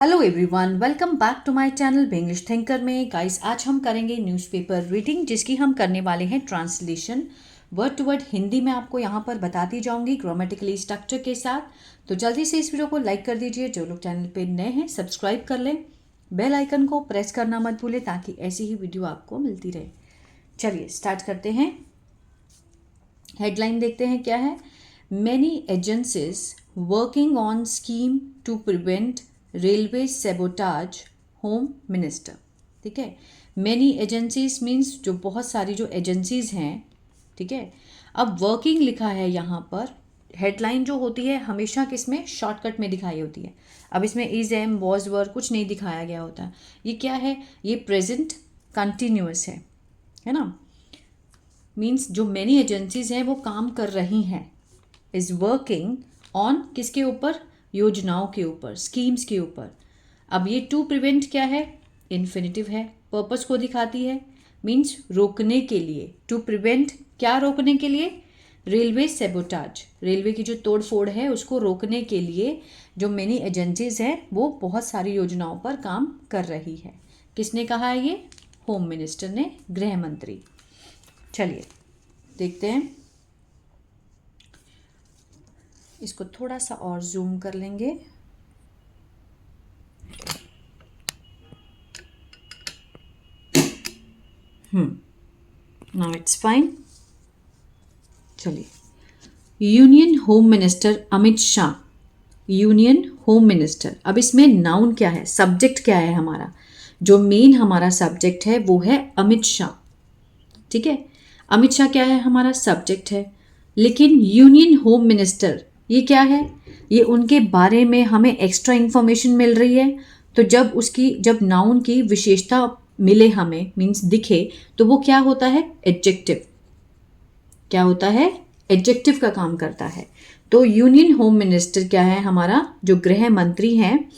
Hello everyone, welcome back to my channel English thinker में। Guys, आज हम करेंगे न्यूज़पेपर रीडिंग, जिसकी हम करने वाले हैं translation. Word to word Hindi में आपको यहाँ पर बताती जाऊंगी ग्रामेटिकली स्ट्रक्चर के साथ। तो जल्दी से इस वीडियो को लाइक कर दीजिए। जो लोग चैनल पे नए हैं सब्सक्राइब कर लें, बेल आइकन को प्रेस करना मत भूलें ताकि ऐसी ही वीडियो आपको मिलती रहे। चलिए स्टार्ट करते हैं। हेडलाइन देखते हैं क्या है। Many agencies working on scheme to prevent railway sabotage, home minister. ठीक है, मैनी एजेंसीज मीन्स जो बहुत सारी जो एजेंसीज हैं। ठीक है, अब वर्किंग लिखा है यहाँ पर। हेडलाइन जो होती है हमेशा किसमें शॉर्टकट में दिखाई होती है। अब इसमें इज एम वॉज वर कुछ नहीं दिखाया गया होता। ये क्या है, ये प्रेजेंट कंटिन्यूअस है ना। मीन्स जो मैनी एजेंसीज हैं वो काम कर रही हैं। इज वर्किंग ऑन किसके ऊपर, योजनाओं के ऊपर, स्कीम्स के ऊपर। अब ये टू प्रिवेंट क्या है, इन्फिनिटिव है, पर्पस को दिखाती है। मीन्स रोकने के लिए। टू प्रिवेंट क्या, रोकने के लिए, रेलवे सेबोटाज, रेलवे की जो तोड़ फोड़ है उसको रोकने के लिए जो मैनी एजेंसीज हैं वो बहुत सारी योजनाओं पर काम कर रही है। किसने कहा है ये, होम मिनिस्टर ने, गृह मंत्री। चलिए देखते हैं, इसको थोड़ा सा और जूम कर लेंगे। Now it's fine. चलिए, union home minister Amit Shah, union home minister. अब इसमें नाउन क्या है, सब्जेक्ट क्या है हमारा, जो मेन हमारा सब्जेक्ट है वो है अमित शाह। ठीक है, अमित शाह क्या है, हमारा सब्जेक्ट है। लेकिन यूनियन होम मिनिस्टर ये क्या है, ये उनके बारे में हमें एक्स्ट्रा इंफॉर्मेशन मिल रही है। तो जब नाउन की विशेषता मिले हमें, मीन्स दिखे, तो वो क्या होता है, एडजेक्टिव। क्या होता है, एडजेक्टिव का काम करता है। तो यूनियन होम मिनिस्टर क्या है, हमारा जो गृह मंत्री हैं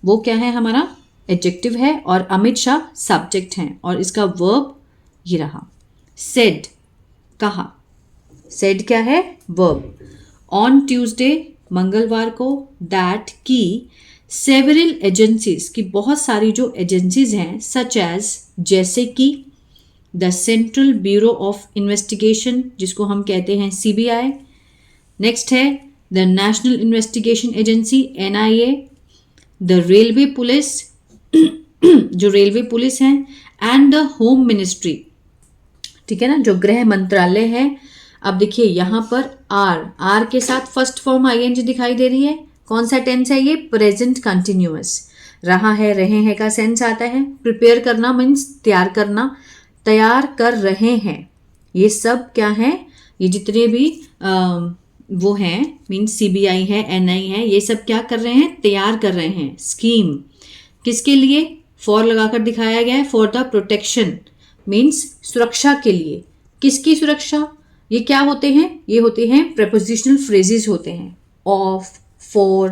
वो क्या है, हमारा एडजेक्टिव है, और अमित शाह सब्जेक्ट हैं। और इसका वर्ब ये रहा, सेड, कहा। सेड क्या है, वर्ब। ऑन ट्यूसडे, मंगलवार को, दैट की, सेवरल एजेंसीज की बहुत सारी जो एजेंसीज हैं, सच एज जैसे कि, the central bureau of investigation जिसको हम कहते हैं सीबीआई। नेक्स्ट है the national investigation agency NIA, the railway police जो रेलवे पुलिस हैं, एंड द होम मिनिस्ट्री। ठीक है ना, जो गृह मंत्रालय है। अब देखिए यहाँ पर आर के साथ फर्स्ट फॉर्म आईएनजी दिखाई दे रही है। कौन सा टेंस है ये, प्रेजेंट कंटिन्यूअस। रहा है, रहे हैं का सेंस आता है। प्रिपेयर करना मीन्स तैयार करना, तैयार कर रहे हैं। ये सब क्या है, ये जितने भी वो हैं, मीन्स सीबीआई है, एनआई है, ये सब क्या कर रहे हैं, तैयार कर रहे हैं स्कीम। किसके लिए, फॉर लगाकर दिखाया गया है, फॉर द प्रोटेक्शन मीन्स सुरक्षा के लिए। किसकी सुरक्षा, ये क्या होते हैं, ये होते हैं प्रेपोजिशनल फ्रेजेस होते हैं, ऑफ, फॉर,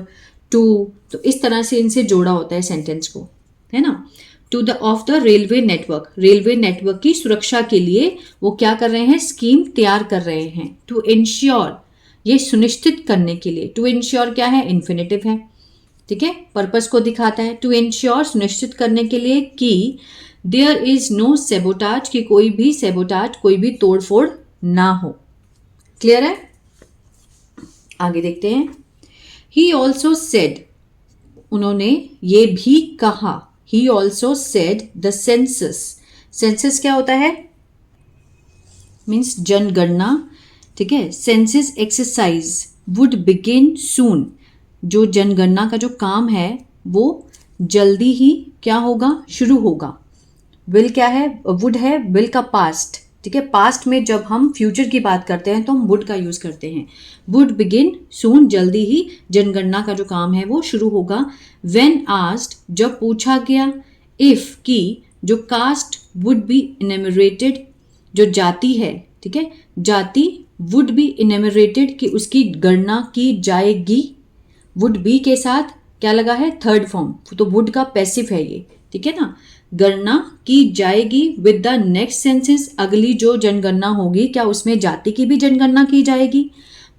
टू। तो इस तरह से इनसे जोड़ा होता है सेंटेंस को, है ना। To the of the railway network, railway network की सुरक्षा के लिए वो क्या कर रहे हैं, स्कीम तैयार कर रहे हैं। टू इंश्योर, ये सुनिश्चित करने के लिए। टू इंश्योर क्या है, इन्फिनेटिव है। ठीक है, पर्पस को दिखाता है। टू इंश्योर सुनिश्चित करने के लिए कि देयर इज नो सेबोटाज, कि कोई भी सेबोटाज, कोई भी तोड़फोड़ ना हो। क्लियर है, आगे देखते हैं। ही ऑल्सो सेड, उन्होंने ये भी कहा। He also said the census, census क्या होता है, मीन्स जनगणना। ठीक है, सेंसस एक्सरसाइज वुड बिगिन सून, जो जनगणना का जो काम है वो जल्दी ही क्या होगा, शुरू होगा। विल क्या है, वुड है, विल का पास्ट। ठीक है, पास्ट में जब हम फ्यूचर की बात करते हैं तो हम वुड का यूज करते हैं। वुड बिगिन सून, जल्दी ही जनगणना का जो काम है वो शुरू होगा। व्हेन आस्क्ड, जब पूछा गया। इफ की, जो कास्ट वुड बी इनमेरेटेड, जो जाति है, ठीक है, जाति वुड बी इनमेरेटेड, कि उसकी गणना की जाएगी। वुड बी के साथ क्या लगा है, थर्ड फॉर्म, तो वुड का पैसिव है ये। ठीक है ना, गणना की जाएगी विद द नेक्स्ट सेंसेस, अगली जो जनगणना होगी क्या उसमें जाति की भी जनगणना की जाएगी।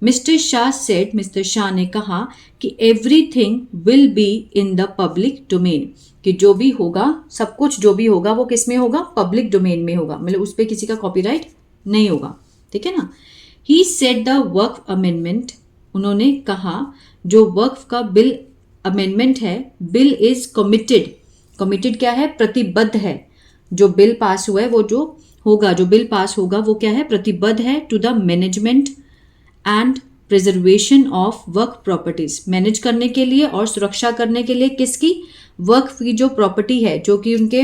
Mister Shah said, mister Shah ने कहा कि everything will be in the public domain, कि जो भी होगा, सब कुछ जो भी होगा वो किस में होगा, पब्लिक डोमेन में होगा, मतलब उस पर किसी का कॉपीराइट नहीं होगा, ठीक है ना। He said the Waqf amendment, उन्होंने कहा जो वक्फ का बिल अमेंडमेंट है, बिल इज कमिटेड, कमिटेड क्या है, प्रतिबद्ध है, जो बिल पास हुआ है वो जो होगा, जो बिल पास होगा वो क्या है, प्रतिबद्ध है, to the management and preservation of Waqf properties, manage करने के लिए और सुरक्षा करने के लिए किसकी, वक्फ की जो प्रॉपर्टी है, जो कि उनके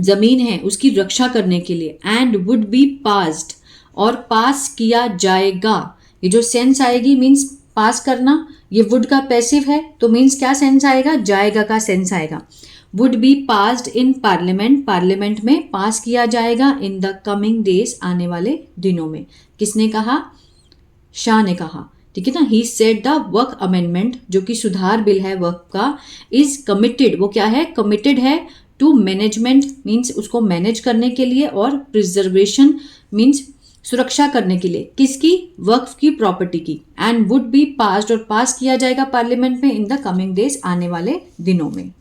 जमीन है उसकी रक्षा करने के लिए, एंड वुड बी पास्ड, और पास किया जाएगा, ये जो सेंस आएगी मीन्स पास करना, ये वुड का पैसिव है तो मीन्स क्या सेंस आएगा, जाएगा का सेंस आएगा। Would be passed in parliament, parliament में पास किया जाएगा, इन द कमिंग डेज, आने वाले दिनों में। किसने कहा, शाह ने कहा, ठीक है ना। He said the Waqf amendment, जो कि सुधार बिल है वक्फ का, इज कमिटेड, वो क्या है, कमिटेड है, टू मैनेजमेंट मीन्स उसको मैनेज करने के लिए, और प्रिजर्वेशन मीन्स सुरक्षा करने के लिए, किसकी, वक्फ की प्रॉपर्टी की, एंड वुड बी पास्ड, और पास किया जाएगा पार्लियामेंट में, इन द कमिंग डेज, आने वाले दिनों में।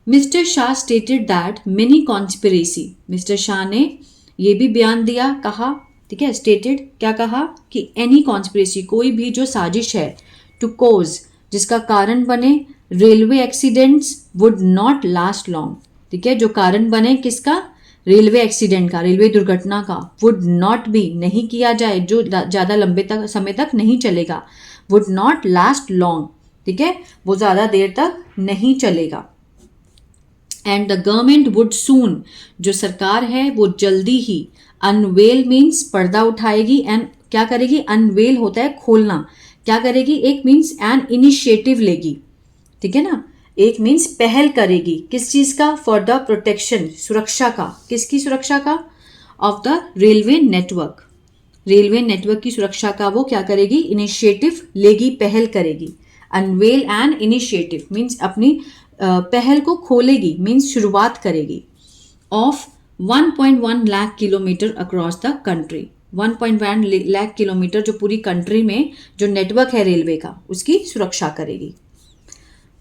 Mister Shah stated that many conspiracy, mister Shah ने ये भी बयान दिया, कहा, ठीक है, स्टेटेड क्या कहा, कि एनी कॉन्स्पिरेसी, कोई भी जो साजिश है, टू कोज, जिसका कारण बने, railway accidents would not last long, ठीक है, जो कारण बने किसका, रेलवे एक्सीडेंट का, रेलवे दुर्घटना का, वुड नॉट बी, नहीं किया जाए, जो ज़्यादा लंबे तक समय तक नहीं चलेगा, वुड नॉट लास्ट लॉन्ग, ठीक है, वो ज़्यादा देर तक नहीं चलेगा। And the government would soon, जो सरकार है वो जल्दी ही, अनवेल मीन्स पर्दा उठाएगी, एंड क्या करेगी, अनवेल होता है खोलना, क्या करेगी, एक मीन्स एन इनिशिएटिव लेगी, ठीक है ना, एक मीन्स पहल करेगी, किस चीज का, फॉर द प्रोटेक्शन, सुरक्षा का, किसकी सुरक्षा का, of the railway network, railway network की सुरक्षा का वो क्या करेगी, इनिशिएटिव लेगी, पहल करेगी। अनवेल एंड इनिशिएटिव मीन्स अपनी पहल को खोलेगी, मीन्स शुरुआत करेगी, of 1.1 lakh kilometre across the country, 1.1 lakh kilometre जो पूरी कंट्री में जो नेटवर्क है रेलवे का, उसकी सुरक्षा करेगी।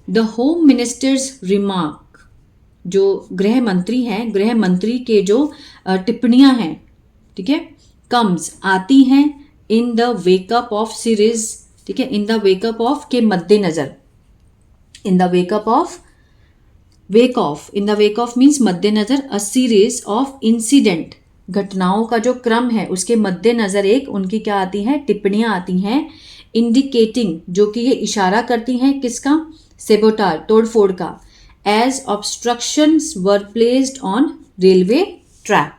द होम मिनिस्टर्स रिमार्क, जो गृह मंत्री हैं, गृह मंत्री के जो टिप्पणियां हैं, ठीक है, कम्स, आती हैं, in the wake up of series, ठीक है, इन द वेकअप ऑफ के मद्देनजर, in the wake up of, wake of, in the wake of means मद्देनजर, अ सीरीज ऑफ इंसिडेंट, घटनाओं का जो क्रम है उसके मद्देनजर एक उनकी क्या आती है, टिप्पणियां आती हैं, इंडिकेटिंग, जो कि ये इशारा करती हैं किसका, सेबोटाज, तोड़फोड़ का, as obstructions were placed on railway track,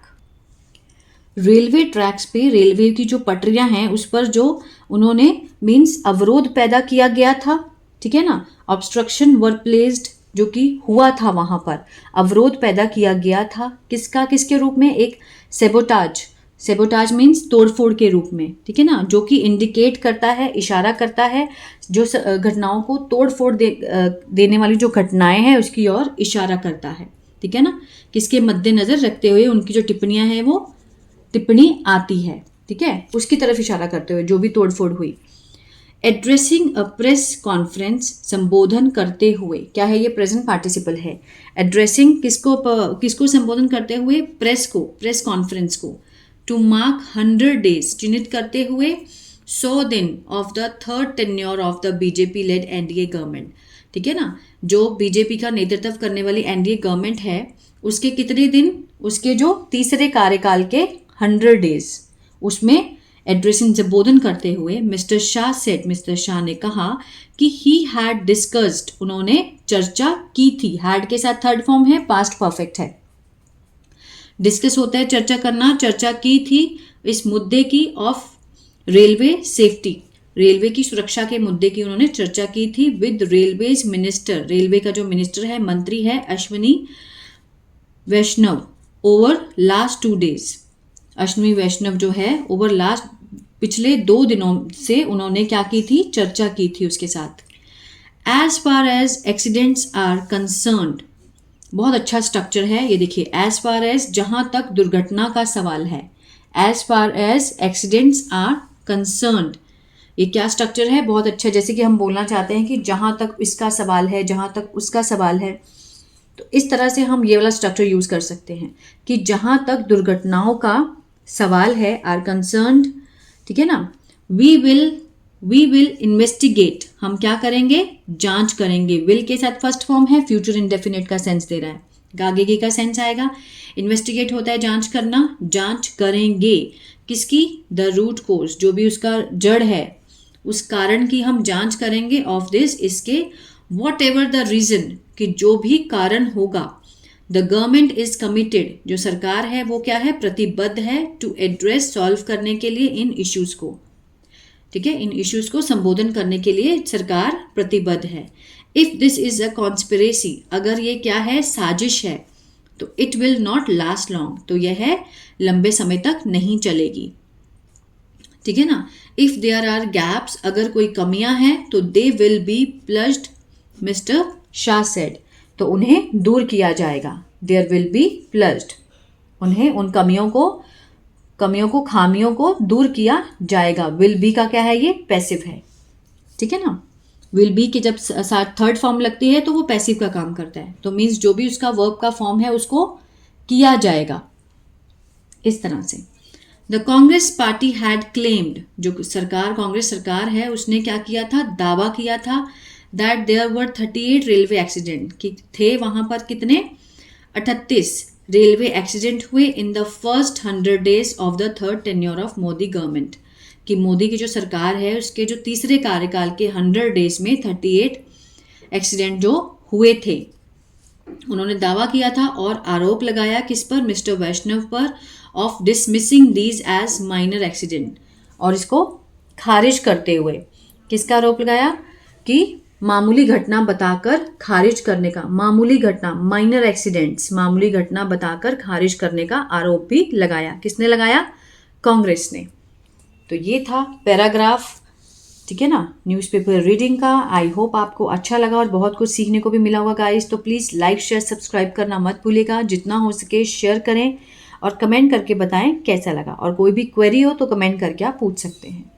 railway tracks पे, रेलवे की जो पटरियां हैं उस पर जो उन्होंने मीन्स अवरोध पैदा किया गया था, ठीक है ना, ऑब्स्ट्रक्शन वर प्लेस्ड, जो कि हुआ था वहां पर, अवरोध पैदा किया गया था, किसका, किसके रूप में, एक सेबोटाज, सेबोटाज मीन्स तोड़फोड़ के रूप में, ठीक है ना, जो कि इंडिकेट करता है, इशारा करता है, जो घटनाओं को तोड़फोड़ देने वाली जो घटनाएं हैं उसकी ओर इशारा करता है, ठीक है ना, किसके मद्देनजर रखते हुए उनकी जो टिप्पणियां हैं वो टिप्पणी आती है, ठीक है, उसकी तरफ इशारा करते हुए जो भी तोड़फोड़ हुई। एड्रेसिंग अ प्रेस कॉन्फ्रेंस, संबोधन करते हुए, क्या है ये, प्रेजेंट पार्टिसिपल है, एड्रेसिंग किसको संबोधन करते हुए, प्रेस को, प्रेस कॉन्फ्रेंस को, टू मार्क 100 डेज, चिन्हित करते हुए 100 दिन of the third tenure of the BJP lead NDA government, ठीक है ना, जो बीजेपी का नेतृत्व करने वाली एनडीए गवर्नमेंट है उसके कितने दिन, उसके जो तीसरे कार्यकाल के 100 डेज, उसमें एड्रेसिंग, संबोधन करते हुए mister Shah said, mister Shah ने कहा कि ही हैड डिस्कस्ड, उन्होंने चर्चा की थी, हैड के साथ थर्ड फॉर्म है, पास्ट परफेक्ट है, डिस्कस होता है चर्चा करना, चर्चा की थी इस मुद्दे की, ऑफ रेलवे सेफ्टी, रेलवे की सुरक्षा के मुद्दे की उन्होंने चर्चा की थी, विद रेलवेज मिनिस्टर, रेलवे का जो मिनिस्टर है, मंत्री है, अश्विनी वैष्णव, ओवर लास्ट 2 डेज, अश्विनी वैष्णव जो है ओवर लास्ट, पिछले 2 दिनों से उन्होंने क्या की थी, चर्चा की थी उसके साथ। As far as accidents are concerned, बहुत अच्छा स्ट्रक्चर है ये, देखिए, एज फार एज, जहां तक दुर्घटना का सवाल है, as far as accidents are concerned. ये क्या स्ट्रक्चर है, बहुत अच्छा। जैसे कि हम बोलना चाहते हैं कि जहाँ तक इसका सवाल है, जहाँ तक उसका सवाल है, तो इस तरह से हम ये वाला स्ट्रक्चर यूज़ कर सकते हैं कि जहाँ तक दुर्घटनाओं का सवाल है, आर कंसर्न्ड, ठीक है ना, वी विल इन्वेस्टिगेट, हम क्या करेंगे, जांच करेंगे। विल के साथ फर्स्ट फॉर्म है, फ्यूचर इंडेफिनिट का सेंस दे रहा है, आगे की का सेंस आएगा। इन्वेस्टिगेट होता है जांच करना, जांच करेंगे किसकी, द रूट कोर्स, जो भी उसका जड़ है, उस कारण की हम जांच करेंगे, ऑफ दिस, इसके, वॉट एवर द रीजन, कि जो भी कारण होगा, द गवर्नमेंट इज कमिटेड, जो सरकार है वो क्या है, प्रतिबद्ध है, टू एड्रेस, सॉल्व करने के लिए, इन इश्यूज को, ठीक है, इन इश्यूज को संबोधन करने के लिए सरकार प्रतिबद्ध है। If this is a conspiracy, अगर ये क्या है, साजिश है, तो it will not last long, तो यह है लंबे समय तक नहीं चलेगी, ठीक है ना। इफ देयर आर गैप्स, अगर कोई कमियां हैं तो they will be plugged, mister Shah said, तो उन्हें दूर किया जाएगा, देयर विल बी प्लज्ड, उन्हें उन कमियों को खामियों को दूर किया जाएगा। विल बी का क्या है, ये पैसिव है, ठीक है ना। विल बी की जब साथ थर्ड फॉर्म लगती है तो वो पैसिव का काम करता है, तो मीन्स जो भी उसका वर्ब का फॉर्म है उसको किया जाएगा, इस तरह से। The Congress party had claimed, जो सरकार, कांग्रेस सरकार है, उसने क्या किया था, दावा किया था, that there were 38 railway accident, कि थे वहां पर कितने, 38 रेलवे एक्सीडेंट हुए in the first 100 days of the third tenure of Modi government, कि मोदी की जो सरकार है उसके जो तीसरे कार्यकाल के 100 डेज में 38 एक्सीडेंट जो हुए थे, उन्होंने दावा किया था और आरोप लगाया किस पर, मिस्टर वैष्णव पर, of dismissing these as minor accident, और इसको खारिज करते हुए, किसका आरोप लगाया, कि मामूली घटना बताकर खारिज करने का, मामूली घटना, माइनर एक्सीडेंट्स, मामूली घटना बताकर खारिज करने का आरोप भी लगाया। किसने लगाया, कांग्रेस ने। तो ये था पैराग्राफ, ठीक है ना, न्यूज़पेपर रीडिंग का। आई होप आपको अच्छा लगा और बहुत कुछ सीखने को भी मिला होगा गाइस। तो प्लीज़ लाइक शेयर सब्सक्राइब करना मत भूलिएगा, जितना हो सके शेयर करें और कमेंट करके बताएं कैसा लगा, और कोई भी क्वेरी हो तो कमेंट करके आप पूछ सकते हैं।